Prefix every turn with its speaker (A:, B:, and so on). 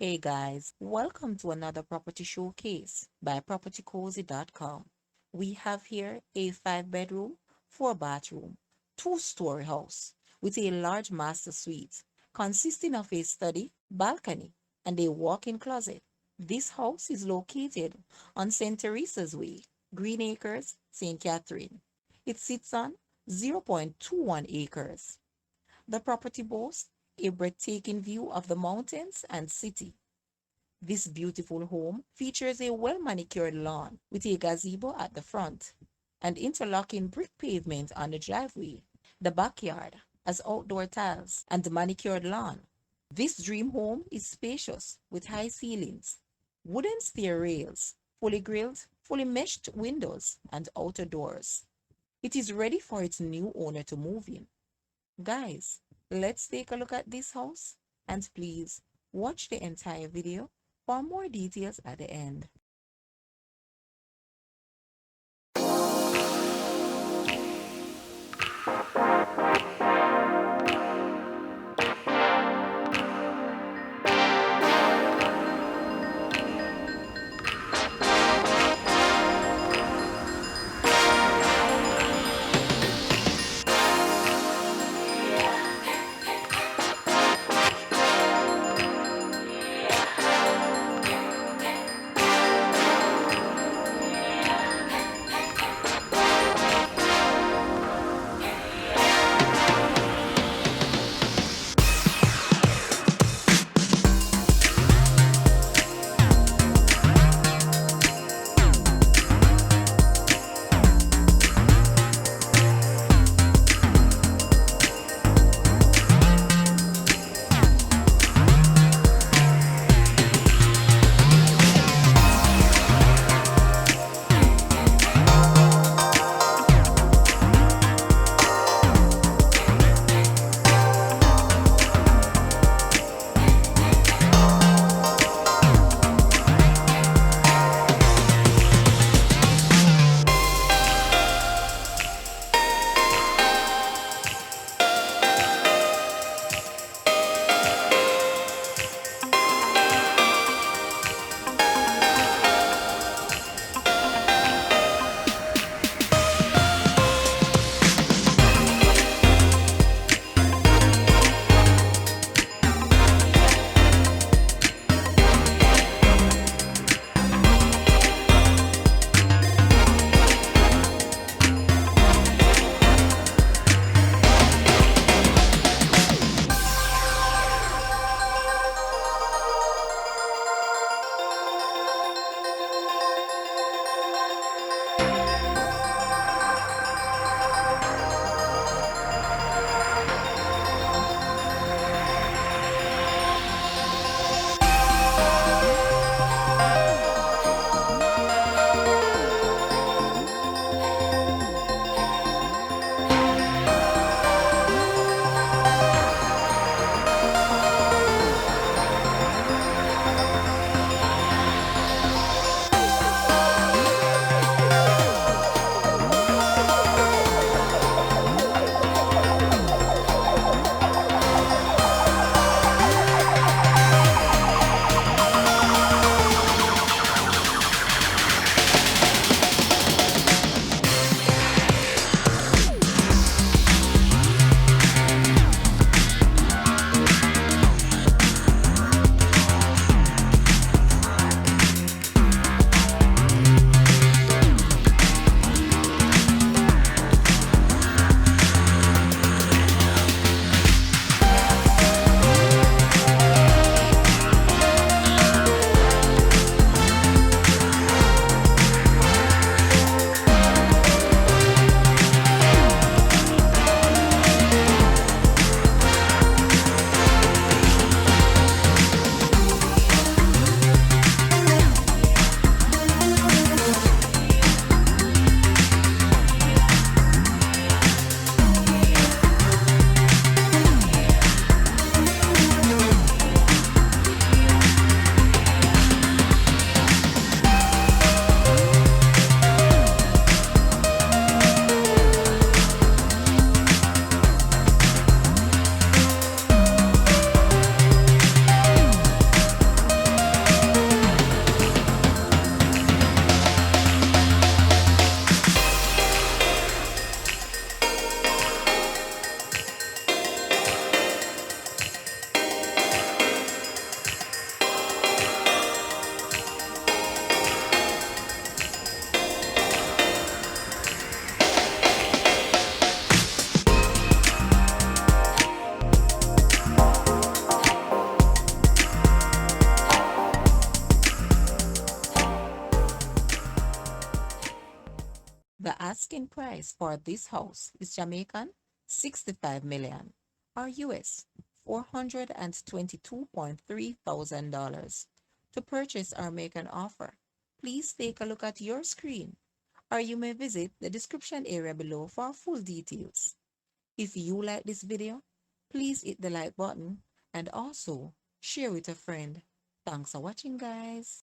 A: Hey guys, welcome to another property showcase by propertycozy.com. We have here a 5 bedroom, 4 bathroom, two-story house with a large master suite consisting of a study, balcony, and a walk-in closet. This house is located on St. Teresa's Way, Green Acres, St. Catherine. It sits on 0.21 acres. The property boasts a breathtaking view of the mountains and city. This beautiful home features a well-manicured lawn with a gazebo at the front and interlocking brick pavement on the driveway. The backyard has outdoor tiles and manicured lawn. This dream home is spacious with high ceilings, wooden stair rails, fully grilled, fully meshed windows, and outer doors. It is ready for its new owner to move in. Guys, let's take a look at this house and please watch the entire video for more details at the end. asking price for this house is Jamaican 65 million or US $422,300. To purchase or make an offer, please take a look at your screen or you may visit the description area below for full details. If you like this video, please hit the like button and also share with a friend. Thanks for watching, guys.